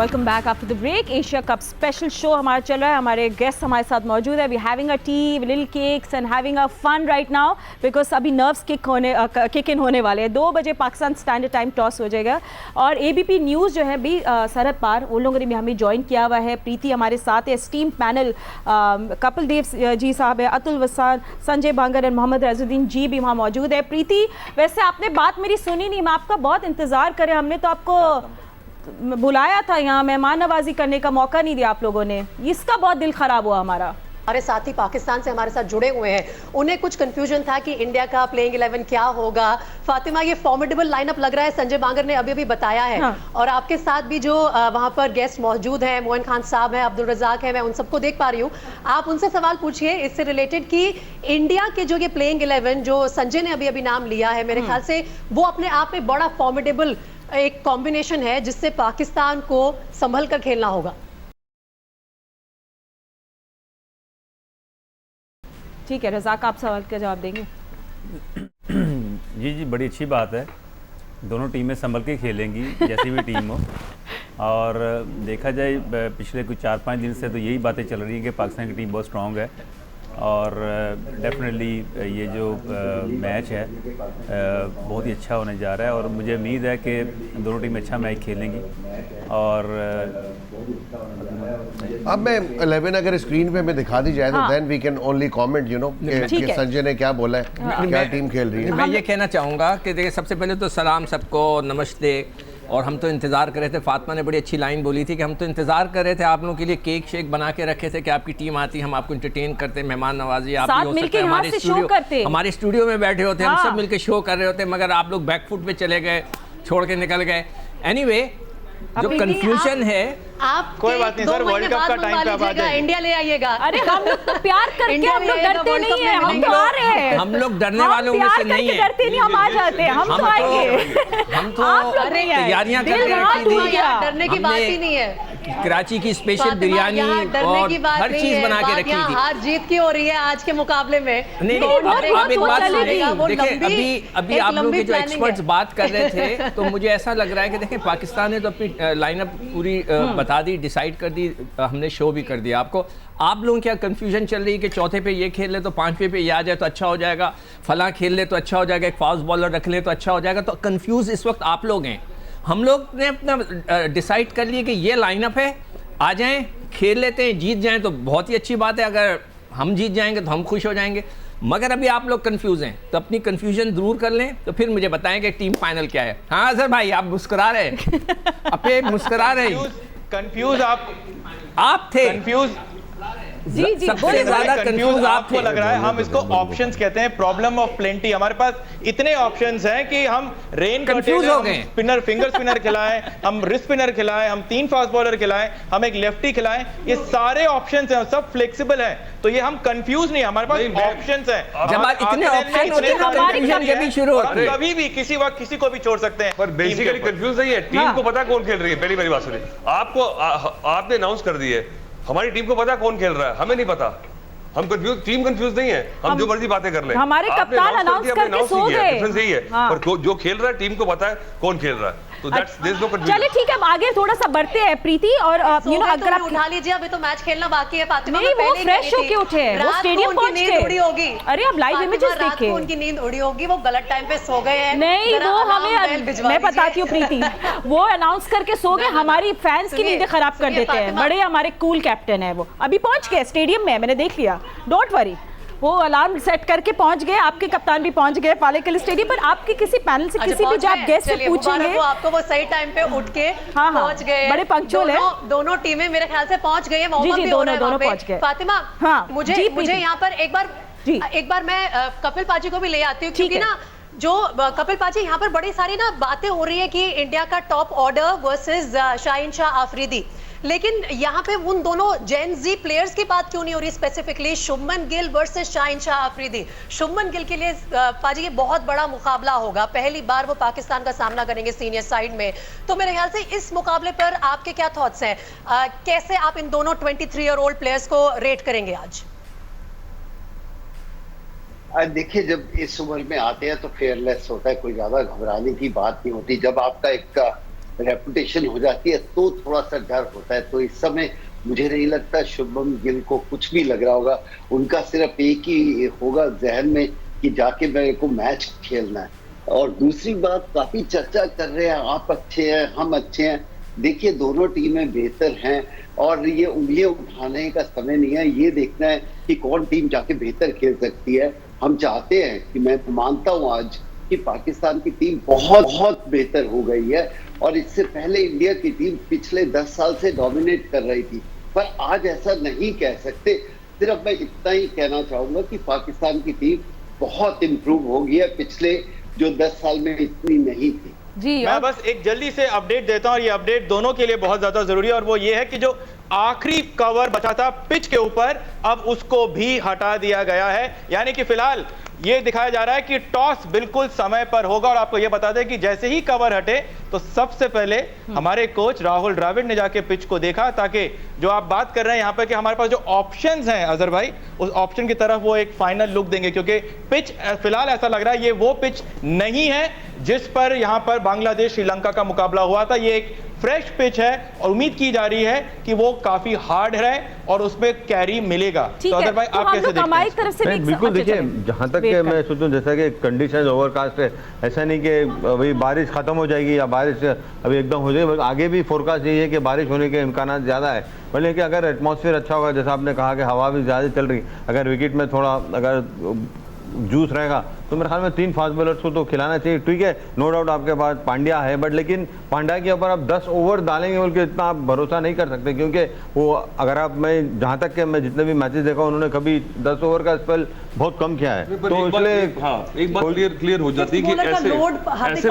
Welcome back after the break. Asia cup special show हमारा चल रहा है। हमारे गेस्ट हमारे साथ मौजूद है। We having a tea, little cakes and having a fun right now because अभी नर्व्स किक इन होने वाले हैं। 2 बजे पाकिस्तान स्टैंडर्ड टाइम टॉस हो जाएगा और ABP न्यूज़ जो है भी सरहद पार उन लोगों ने भी हमें ज्वाइन किया हुआ है। प्रीति हमारे साथ है, स्टीम पैनल कपिल देव जी साहब है, अतुल वसार, संजय बांगर और मोहम्मद रजुद्दीन जी भी वहाँ मौजूद है। प्रीति, वैसे आपने बात मेरी सुनी नहीं, मैं आपका बहुत इंतज़ार करें। हमने तो आपको बुलाया था, यहाँ मेहमान नवाजी करने का मौका नहीं दिया आप लोगों ने। इसका बहुत दिल खराब हुआ हमारा। हमारे साथी पाकिस्तान से हमारे साथ जुड़े हुए हैं, उन्हें कुछ कंफ्यूजन था कि इंडिया का प्लेइंग 11 क्या होगा। फातिमा, ये फॉर्मिडेबल लाइनअप लग रहा है, संजय बांगर ने अभी बताया है। हाँ। और आपके साथ भी जो वहां पर गेस्ट मौजूद हैं, मोइन खान साहब हैं, अब्दुल रजाक है, मैं उन सबको देख पा रही हूँ। आप उनसे सवाल पूछिए इससे रिलेटेड कि इंडिया के जो ये प्लेइंग 11 जो संजय ने अभी नाम लिया है, मेरे ख्याल से वो अपने आप में बड़ा फॉर्मिडेबल एक कॉम्बिनेशन है जिससे पाकिस्तान को संभल कर खेलना होगा। ठीक है रज़ाक, आप सवाल का जवाब देंगे। जी, बड़ी अच्छी बात है। दोनों टीमें संभल के खेलेंगी जैसी भी टीम हो। और देखा जाए पिछले कुछ 4-5 दिन से तो यही बातें चल रही हैं कि पाकिस्तान की टीम बहुत स्ट्रॉन्ग है और डेफिनेटली ये जो मैच है बहुत ही अच्छा होने जा रहा है और मुझे उम्मीद है कि दोनों टीमें अच्छा मैच खेलेंगी। और अब मैं 11 अगर स्क्रीन पे मैं दिखा दी जाए तो then we can only comment कि संजय ने क्या बोला है, क्या टीम खेल रही है। मैं ये कहना चाहूँगा कि देखिए, सबसे पहले तो सलाम सबको, नमस्ते। और हम तो इंतज़ार कर रहे थे, फातिमा ने बड़ी अच्छी लाइन बोली थी कि हम तो इंतज़ार कर रहे थे आप लोगों के लिए, केक शेक बना के रखे थे कि आपकी टीम आती, हम आपको इंटरटेन करते, मेहमान नवाजी आप भी हो सकते हैं, हमारे स्टूडियो में बैठे होते, हम सब मिलकर शो कर रहे होते, मगर आप लोग बैकफुट पे चले गए, छोड़ के निकल गए। एनीवे, जो कंफ्यूजन है, आप कोई बात नहीं सर, वर्ल्ड कप का टाइम पे आ जाएगा, इंडिया ले आइएगा। अरे हम लोग तो प्यार करके, हम लोग डरते नहीं है, हम तो आ रहे हैं। हम लोग डरने वालों में से नहीं है, डरते नहीं, हम आ जाते हैं, हम तो आएंगे। हम तो तैयारियां कर रहे हैं, डरने की बात ही नहीं है। कराची की स्पेशल बिरयानी और हर चीज बना के रखी थी। हार जीत की हो रही है आज के मुकाबले में। नहीं, आप एक बात सुनिए, देखिए अभी आप लोग के जो एक्सपर्ट्स बात कर रहे थे तो मुझे ऐसा लग रहा है कि देखें, पाकिस्तान ने तो अपनी लाइनअप पूरी बता दी, डिसाइड कर दी, हमने शो भी कर दिया आपको। आप लोगों क्या कंफ्यूजन चल रही है कि चौथे पे ये खेल ले तो 5वें पे ये आ जाए तो अच्छा हो जाएगा, फलां खेल ले तो अच्छा हो जाएगा, एक फास्ट बॉलर रख ले तो अच्छा हो जाएगा। तो कंफ्यूज इस वक्त आप लोग हैं। हम लोग ने अपना डिसाइड कर लिया कि ये लाइनअप है, आ जाएं, खेल लेते हैं, जीत जाएं तो बहुत ही अच्छी बात है। अगर हम जीत जाएंगे तो हम खुश हो जाएंगे, मगर अभी आप लोग कंफ्यूज हैं तो अपनी कंफ्यूजन दूर कर लें, तो फिर मुझे बताएं कि टीम फाइनल क्या है। हाँ अजहर भाई, आप मुस्कुरा रहे हैं, अपने मुस्कुरा रहे हैं। कंफ्यूज आप थे, कंफ्यूज जी सबसे ज्यादा कंफ्यूज आपको लग रहा है। हम इसको ऑप्शंस कहते हैं, प्रॉब्लम ऑफ प्लेंटी। हमारे पास इतने ऑप्शंस हैं कि हम रेन कंफ्यूज हो गए, स्पिनर, फिंगर स्पिनर खिलाएं, हम रिस्ट स्पिनर खिलाएं, हम 3 फास्ट बॉलर खिलाएं, हम एक लेफ्टी खिलाएं, ये सारे ऑप्शंस हैं, सब फ्लेक्सिबल हैं। तो ये हम कंफ्यूज नहीं, हमारे पास ऑप्शंस हैं। जब इतने ऑप्शन होते हैं तो कंफ्यूजन जब भी शुरू होती है, कभी भी किसी वक्त किसी को भी छोड़ सकते हैं। पर बेसिकली कंफ्यूज नहीं है, टीम को पता कौन खेल रही है। पहली बात सुनिए, आपको आपने अनाउंस कर दी है, हमारी टीम को पता कौन खेल रहा है, हमें नहीं पता। हम कंफ्यूज, टीम कंफ्यूज नहीं है, हम जो मर्जी बातें कर लें। हमारे कप्तान अनाउंस करके सो गए। डिफरेंस यही है, पर जो खेल रहा है टीम को पता है कौन खेल रहा है। तो चलिए ठीक है, अब आगे थोड़ा सा बढ़ते हैं प्रीति। और अगर आप उठा लीजिए, अभी तो मैच खेलना बाकी है। फातिमा, नहीं, वो फ्रेश होके उठे हैं, वो स्टेडियम पहुंच गए। उड़ी होगी। अरे अब लाइव इमेजेस देखे, उनकी नींद उड़ी होगी, वो गलत टाइम पे सो गए हैं। नहीं, वो हमें, मैं बताती हूँ प्रीति, वो अनाउंस करके सो गए, हमारी फैंस की नींदें खराब कर देते हैं। बड़े हमारे कूल कैप्टन है, वो अभी पहुंच गए स्टेडियम में, मैंने देख लिया, डोंट वरी। वो अलार्म सेट करके पहुंच गए, आपके कप्तान भी पहुंच गए पालेकल स्टेडियम पर। आपके किसी पैनल से किसी भी जब गेस्ट से पूछेंगे, वो आपको वो सही टाइम पे उठ के पहुंच गए, बड़े पंक्चुअल है। दोनों टीमें मेरे ख्याल से पहुंच गई है। दोनों पहुंच गए। फातिमा, मुझे यहाँ पर एक बार मैं कपिल पाजी को भी ले आती हूँ, क्योंकि ना जो कपिल पाजी यहाँ पर बड़ी सारी ना बातें हो रही है कि इंडिया का top order versus Shaheen Shah Afridi, लेकिन यहाँ पे उन दोनों जेन जी प्लेयर्स की बात क्यों नहीं हो रही? Specifically Shubman Gill versus Shaheen Shah Afridi. शुभमन गिल के लिए पाजी ये बहुत बड़ा मुकाबला होगा, पहली बार वो पाकिस्तान का सामना करेंगे सीनियर साइड में। तो मेरे ख्याल से इस मुकाबले पर आपके क्या थॉट्स हैं? कैसे आप इन दोनों 23 ईयर ओल्ड प्लेयर्स को रेट करेंगे आज? देखिए, जब इस उम्र में आते हैं तो फेयरलेस होता है, कोई ज्यादा घबराने की बात नहीं होती। जब आपका एक रेपुटेशन हो जाती है तो थोड़ा सा डर होता है। तो इस समय मुझे नहीं लगता शुभम गिल को कुछ भी लग रहा होगा, उनका सिर्फ एक ही होगा जहन में कि जाके मेरे को मैच खेलना है। और दूसरी बात, काफी चर्चा कर रहे हैं आप अच्छे हैं हम अच्छे हैं। देखिए दोनों टीमें बेहतर हैं और ये उंगलियां उठाने का समय नहीं है, ये देखना है कि कौन टीम जाके बेहतर खेल सकती है। हम चाहते हैं कि, मैं मानता हूं आज कि पाकिस्तान की टीम बहुत बहुत बेहतर हो गई है और इससे पहले इंडिया की टीम पिछले 10 साल से डोमिनेट कर रही थी, पर आज ऐसा नहीं कह सकते। सिर्फ मैं इतना ही कहना चाहूंगा कि पाकिस्तान की टीम बहुत इंप्रूव हो गई है, पिछले जो 10 साल में इतनी नहीं थी। जी, मैं बस एक जल्दी से अपडेट देता हूं और ये अपडेट दोनों के लिए बहुत ज्यादा जरूरी है, और वो ये है कि जो आखिरी कवर बचा था पिच के ऊपर अब उसको भी हटा दिया गया है। यानी कि फिलहाल ये दिखाया जा रहा है कि टॉस बिल्कुल समय पर होगा। और आपको ये बता दें कि जैसे ही कवर हटे तो सबसे पहले हमारे कोच राहुल द्रविड़ ने जाके पिच को देखा, ताकि जो आप बात कर रहे हैं यहाँ पर कि हमारे पास जो ऑप्शंस हैं अजहर भाई, उस ऑप्शन की तरफ वो एक फाइनल लुक देंगे, क्योंकि पिच फिलहाल ऐसा लग रहा है ये वो पिच नहीं है जिस पर यहाँ पर बांग्लादेश श्रीलंका का मुकाबला हुआ था। ये एक फ्रेश पिच है और उम्मीद की जा रही है कि वो काफी हार्ड है और उसमें कैरी मिलेगा। तो अगर भाई आप कैसे देखते हैं? बिल्कुल, देखिए जहां तक मैं सोचूं, जैसा कि कंडीशन ओवरकास्ट है, ऐसा नहीं कि अभी बारिश खत्म हो जाएगी या बारिश अभी एकदम हो जाएगी, आगे भी फोरकास्ट यही है कि बारिश होने के इम्कान ज़्यादा है। भले कि अगर एटमॉस्फेयर अच्छा होगा, जैसा आपने कहा कि हवा भी ज़्यादा चल रही, अगर विकेट में थोड़ा अगर जूस रहेगा तो मेरे ख्याल में 3 फास्ट बॉलर्स को तो खिलाना चाहिए। ठीक है, नो डाउट आपके पास पांड्या है, बट लेकिन पांड्या के ऊपर आप 10 ओवर डालेंगे बोल के इतना आप भरोसा नहीं कर सकते, क्योंकि वो अगर आप, मैं जहाँ तक के मैं जितने भी मैचेस देखा उन्होंने कभी 10 ओवर का स्पेल बहुत कम किया है। तो इसलिए एक बात क्लियर हो जाती है कि ऐसे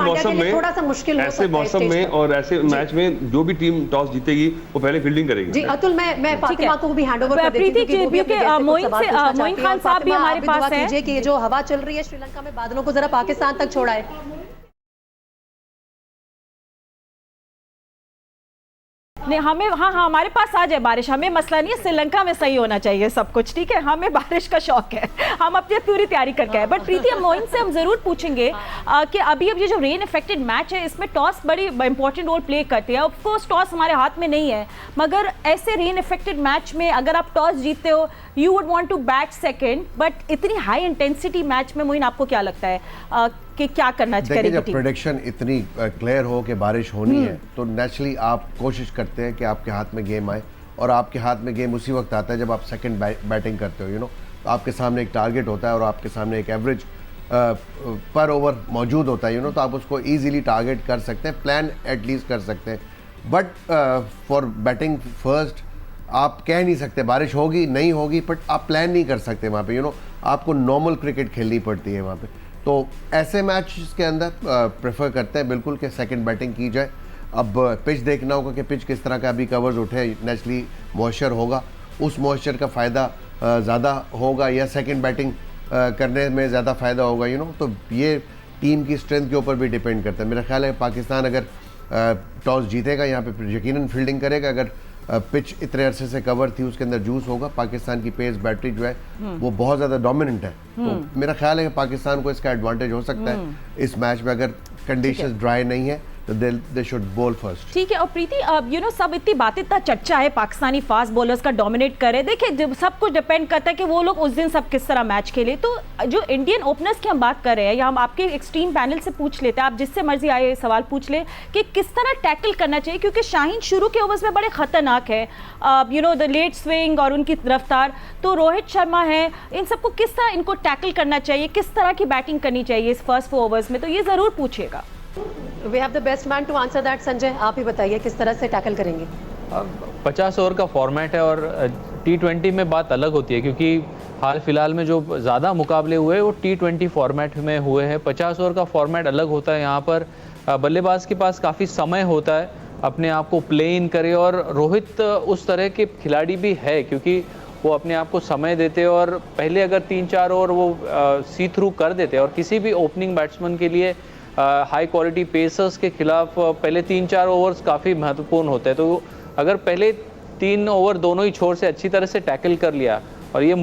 मौसम में और ऐसे मैच में जो भी टीम टॉस जीतेगी वो पहले फील्डिंग करेगी। जी अतुल, मैं फातिमा को भी हैंड ओवर कर देती हूं, क्योंकि मोइन खान साहब भी हमारे पास हैं कि जो हवा चल रही है श्रीलंका में, बादलों को जरा पाकिस्तान तक छोड़ा है। नहीं, हमें हाँ हमारे पास आ जाए बारिश, हमें मसला नहीं है, श्रीलंका में सही होना चाहिए सब कुछ, ठीक है, हमें बारिश का शौक है, हम अपनी पूरी तैयारी करके आए। बट प्रीति, मोइन से हम जरूर पूछेंगे कि अभी अब ये जो रेन इफेक्टेड मैच है इसमें टॉस बड़ी इंपॉर्टेंट रोल प्ले करती है। ऑफ कोर्स टॉस हमारे हाथ में नहीं है, मगर ऐसे रेन इफेक्टेड मैच में अगर आप टॉस जीतते हो, you would want to bat second, but इतनी हाई इंटेंसिटी मैच में मोइन आपको क्या लगता है कि क्या करना चाहिए? जब प्रेडिक्शन इतनी क्लियर हो कि बारिश होनी है तो नेचुरली आप कोशिश करते हैं कि आपके हाथ में गेम आए, और आपके हाथ में गेम उसी वक्त आता है जब आप सेकंड बैटिंग करते हो। तो आपके सामने एक टारगेट होता है और आपके सामने एक एवरेज पर ओवर मौजूद होता है। तो आप उसको ईजिली टारगेट कर सकते हैं, प्लान एटलीस्ट कर सकते हैं। बट फॉर बैटिंग फर्स्ट आप कह नहीं सकते बारिश होगी नहीं होगी, बट आप प्लान नहीं कर सकते वहाँ पे। आपको नॉर्मल क्रिकेट खेलनी पड़ती है वहाँ पे। तो ऐसे मैच के अंदर प्रेफर करते हैं बिल्कुल कि सेकंड बैटिंग की जाए। अब पिच देखना होगा कि पिच किस तरह का अभी कवर्स उठे, नेचुरली मॉइस्चर होगा, उस मॉइस्चर का फ़ायदा ज़्यादा होगा या सेकंड बैटिंग करने में ज़्यादा फ़ायदा होगा। तो ये टीम की स्ट्रेंथ के ऊपर भी डिपेंड करता है। मेरा ख्याल है पाकिस्तान अगर टॉस जीतेगा यहाँ पे यकीनन फील्डिंग करेगा। अगर पिच इतने अरसे से कवर थी, उसके अंदर जूस होगा, पाकिस्तान की पेस बैटरी जो है वो बहुत ज़्यादा डोमिनेंट है। तो मेरा ख्याल है कि पाकिस्तान को इसका एडवांटेज हो सकता है इस मैच में, अगर कंडीशंस ड्राई नहीं है तो दे शुड बॉल फर्स्ट। ठीक है। और प्रीति, सब इतनी बातें, इतना चर्चा है पाकिस्तानी फास्ट बॉलर्स का डोमिनेट करे। देखिए सब कुछ डिपेंड करता है कि वो लोग उस दिन सब किस तरह मैच खेले। तो जो इंडियन ओपनर्स की हम बात कर रहे हैं, या हम आपके एक्सट्रीम पैनल से पूछ लेते हैं, आप जिससे मर्जी आए सवाल पूछ ले कि किस तरह टैकल करना चाहिए, क्योंकि शाहीन शुरू के ओवर्स में बड़े खतरनाक है, द लेट स्विंग और उनकी रफ्तार। तो रोहित शर्मा है, इन सबको किस तरह इनको टैकल करना चाहिए, किस तरह की बैटिंग करनी चाहिए इस फर्स्ट 4 ओवर्स में, तो ये ज़रूर पूछिएगा। We have the best man to answer that, Sanjay, आप ही बताइए किस तरह से टैकल करेंगे। 50 ओवर का फॉर्मेट है और T20 में बात अलग होती है, क्योंकि हाल फिलहाल में जो ज़्यादा मुकाबले हुए वो T20 फॉर्मेट में हुए हैं। 50 ओवर का फॉर्मेट अलग होता है। यहाँ पर बल्लेबाज के पास काफ़ी समय होता है अपने आप को प्ले इन करे, और रोहित उस तरह के खिलाड़ी भी है क्योंकि वो अपने आप को समय देते और पहले अगर 3-4 ओवर वो सी थ्रू कर देते, और किसी भी ओपनिंग बैट्समैन के लिए हाई क्वालिटी पेसर्स के खिलाफ पहले 3-4 ओवर्स काफ़ी महत्वपूर्ण होते हैं। तो अगर पहले 3 ओवर दोनों ही छोर से अच्छी तरह से टैकल कर लिया, और ये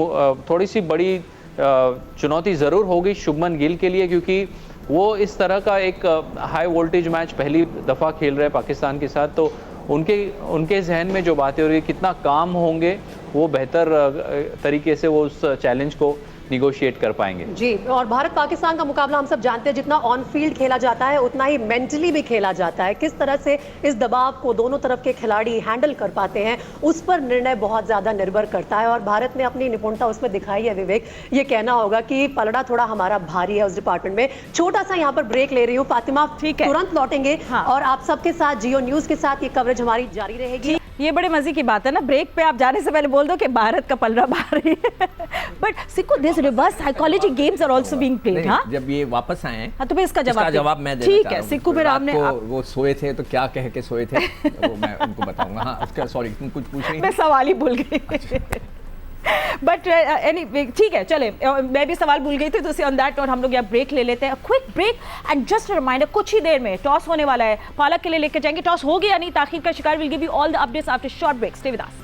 थोड़ी सी बड़ी चुनौती ज़रूर होगी शुभमन गिल के लिए, क्योंकि वो इस तरह का एक हाई वोल्टेज मैच पहली दफ़ा खेल रहे हैं पाकिस्तान के साथ, तो उनके जहन में जो बातें हो रही है, कितना काम होंगे वो बेहतर तरीके से वो उस चैलेंज को निगोशिएट कर पाएंगे। जी, और भारत पाकिस्तान का मुकाबला हम सब जानते हैं, जितना ऑन फील्ड खेला जाता है उतना ही मेंटली भी खेला जाता है। किस तरह से इस दबाव को दोनों तरफ के खिलाड़ी हैंडल कर पाते हैं, उस पर निर्णय बहुत ज्यादा निर्भर करता है। और भारत ने अपनी निपुणता उसमें दिखाई है। विवेक, ये कहना होगा कि पलड़ा थोड़ा हमारा भारी है उस डिपार्टमेंट में। छोटा सा यहाँ पर ब्रेक ले रही हूँ फातिमा, ठीक है, तुरंत लौटेंगे। हाँ। और आप सबके साथ जियो न्यूज के साथ ये कवरेज हमारी जारी रहेगी। ये बड़े मजे की बात है ना, ब्रेक पे आप जाने से पहले बोल दो कि भारत का पलड़ा भारी है। But Sikku, this reverse psychology games are also being played. हाँ, जब ये वापस आए हैं, हाँ, तो मैं इसका जवाब मैं देना ठीक है। सिक्कू फिर आपने वो सोए थे तो क्या कह के सोए थे वो मैं उनको बताऊंगा। हाँ, उसका सॉरी, तुम कुछ पूछ रही? मैं सवाल ही भूल गई। बट एनीवे, ठीक है, चले, मैं भी सवाल भूल गई थी, तो ऑन दैट नोट हम लोग यहाँ ब्रेक ले लेते हैं, quick break. And just reminder, कुछ ही देर में टॉस होने वाला है, पालक के लिए लेकर जाएंगे। टॉस हो गया नहीं, ताखीर का शिकार। Will give you all the updates after short break. Stay with us.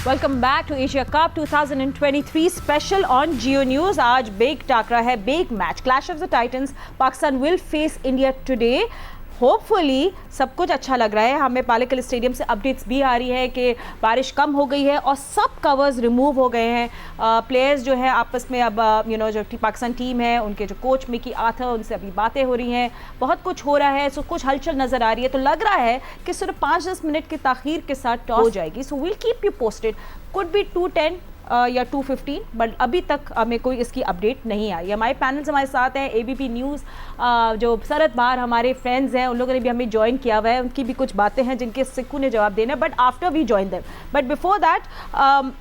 Welcome back to Asia cup 2023 special on Geo news. आज बिग टाकरा है, big match, clash of the titans. Pakistan will face India today. Hopefully सब कुछ अच्छा लग रहा है। हमें पालकल स्टेडियम से अपडेट्स भी आ रही है कि बारिश कम हो गई है और सब कवर्स रिमूव हो गए हैं। प्लेयर्स जो है आपस में अब जो पाकिस्तान टीम है, उनके जो कोच मिकी आर्थर, उनसे अभी बातें हो रही हैं, बहुत कुछ हो रहा है। सो कुछ हलचल नज़र आ रही है, तो लग रहा है कि सिर्फ 5-10 मिनट की ताखीर के साथ टॉस हो जाएगी। So will keep you posted. Could be 2:10 या 2:15, बट अभी तक हमें कोई इसकी अपडेट नहीं आई। हमारे पैनल्स हमारे साथ हैं, एबीपी न्यूज़ जो सरद बार हमारे फ्रेंड्स हैं, उन लोगों ने भी हमें ज्वाइन किया हुआ है। उनकी भी कुछ बातें हैं जिनके सिक्कू ने जवाब देना है, but after we join them. But before that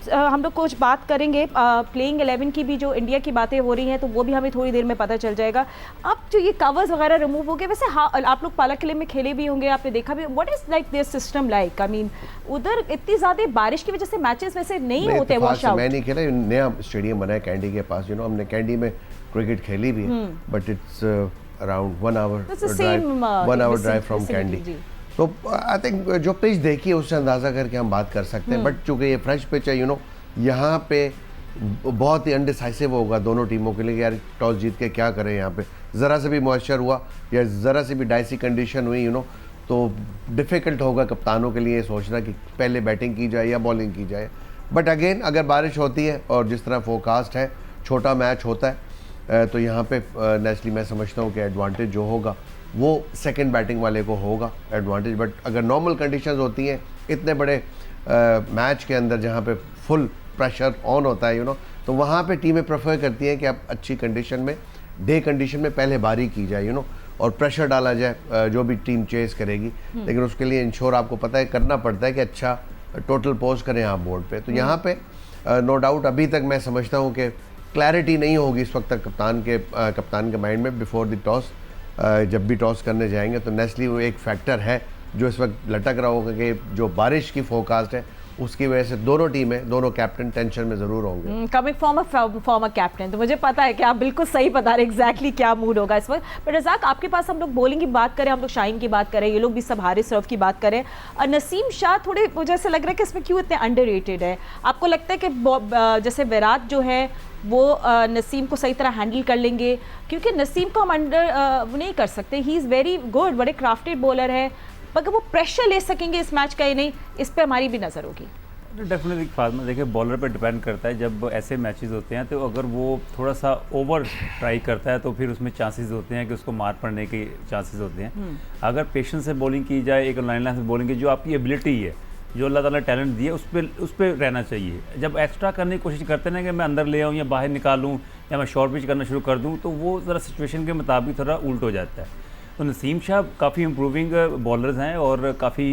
हम लोग कुछ बात करेंगे प्लेइंग 11 की भी, जो इंडिया की बातें हो रही हैं, तो वो भी हमें थोड़ी देर में पता चल जाएगा। अब जो ये कवर्स वगैरह रिमूव हो गए, वैसे आप लोग पालक किले में खेले भी होंगे, आपने देखा भी, what is like this system like? I mean, उधर इतनी ज़्यादा बारिश की वजह से मैचेस वैसे नहीं होते वॉश आउट। मैं नहीं खेला, नया स्टेडियम बना है कैंडी के पास, हमने कैंडी में क्रिकेट खेली भी है, but it's around 1 hour drive from candy. तो आई थिंक जो पिच देखी है उससे अंदाज़ा करके हम बात कर सकते हैं। बट चूंकि ये फ्रेश पिच है, यहाँ पे बहुत ही अनडिसाइसिव होगा दोनों टीमों के लिए कि यार टॉस जीत के क्या करें। यहाँ पे ज़रा से भी मॉइस्चर हुआ या ज़रा से भी डाइसी कंडीशन हुई तो डिफ़िकल्ट होगा कप्तानों के लिए सोचना कि पहले बैटिंग की जाए या बॉलिंग की जाए। बट अगेन, अगर बारिश होती है और जिस तरह फोरकास्ट है, छोटा मैच होता है, तो यहाँ पे नेचुरली मैं समझता हूँ कि एडवांटेज जो होगा वो सेकंड बैटिंग वाले को होगा एडवांटेज। बट अगर नॉर्मल कंडीशंस होती हैं इतने बड़े मैच के अंदर जहाँ पे फुल प्रेशर ऑन होता है तो वहाँ पे टीमें प्रेफर करती हैं कि आप अच्छी कंडीशन में, डे कंडीशन में पहले बारी की जाए और प्रेशर डाला जाए जो भी टीम चेस करेगी। लेकिन उसके लिए इंश्योर आपको पता है करना पड़ता है कि अच्छा टोटल पोस्ट करें आप बोर्ड पे। तो यहाँ पे नो डाउट अभी तक मैं समझता हूँ कि क्लैरिटी नहीं होगी इस वक्त तक कप्तान के माइंड में बिफोर द टॉस। जब भी टॉस करने जाएंगे तो नेचुरली वो एक फैक्टर है जो इस वक्त लटक रहा होगा कि जो बारिश की फोरकास्ट है उसकी वजह से दोनों टीमें, दोनों कैप्टन टेंशन में जरूर होंगे। कमिंग फॉर्मर कैप्टन, तो मुझे पता है कि आप बिल्कुल सही बता रहे एग्जैक्टली क्या मूड होगा इस वक्त। बट रज़ाक, आपके पास हम लोग बॉलिंग की बात करें, हम लोग शाहीन की बात करें, ये लोग भी सब हारिस रऊफ की बात करें, और नसीम शाह थोड़े मुझे ऐसा लग रहा है कि इसमें क्यों इतने अंडररेटेड है? आपको लगता है कि जैसे विराट जो है वो नसीम को सही तरह हैंडल कर लेंगे? क्योंकि नसीम को हम नहीं कर सकते, ही इज़ वेरी गुड, बड़े क्राफ्टेड बॉलर है, मगर वो प्रेशर ले सकेंगे इस मैच का या नहीं, इस पर हमारी भी नज़र होगी। डेफिनेटली फार्मा देखिए, बॉलर पे डिपेंड करता है। जब ऐसे मैचेस होते हैं तो अगर वो थोड़ा सा ओवर ट्राई करता है तो फिर उसमें चांसेस होते हैं कि उसको मार पड़ने के चांसेस होते हैं। अगर पेशेंस से बॉलिंग की जाए, एक लाइन से बॉलिंग की, जो आपकी एबिलिटी है, जो अल्लाह ताला टैलेंट दिए, उस पर रहना चाहिए। जब एक्स्ट्रा करने की कोशिश करते हैं ना कि मैं अंदर ले आऊँ या बाहर निकालूँ या मैं शॉर्ट पिच करना शुरू कर दूँ, तो वो ज़रा सिचुएशन के मुताबिक थोड़ा उल्ट हो जाता है। तो नसीम शाह काफ़ी इम्प्रूविंग बॉलर्स हैं और काफ़ी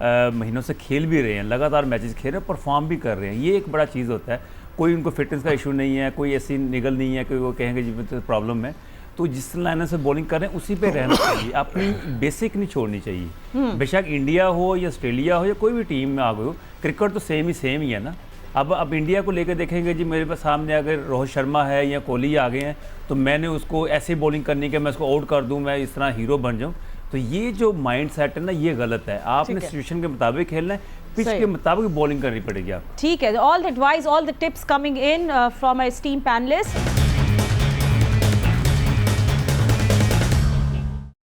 महीनों से खेल भी रहे हैं, लगातार मैचेस खेल रहे हैं, परफॉर्म भी कर रहे हैं। ये एक बड़ा चीज़ होता है। कोई उनको फिटनेस का इशू नहीं है, कोई ऐसी निगल नहीं है कि वो कहेंगे जी तो प्रॉब्लम है। तो जिस लाइन से बॉलिंग कर रहे हैं उसी पे रहना चाहिए, अपनी बेसिक नहीं छोड़नी चाहिए। बेशक इंडिया हो या ऑस्ट्रेलिया हो या कोई भी टीम में आ गए हो, क्रिकेट तो सेम ही है ना। अब इंडिया को लेकर देखेंगे जी, मेरे पास सामने अगर रोहित शर्मा है या कोहली आ गए हैं तो मैंने उसको ऐसे बॉलिंग करनी कि मैं उसको आउट कर दूं, मैं इस तरह हीरो बन जाऊं। तो ये जो माइंड सेट है ना, ये गलत है। आपने सिचुएशन के मुताबिक खेलना है, पिच सही। के मुताबिक बॉलिंग करनी पड़ेगी आप। ठीक है, all the advice, all the tips coming in from my esteemed panelists.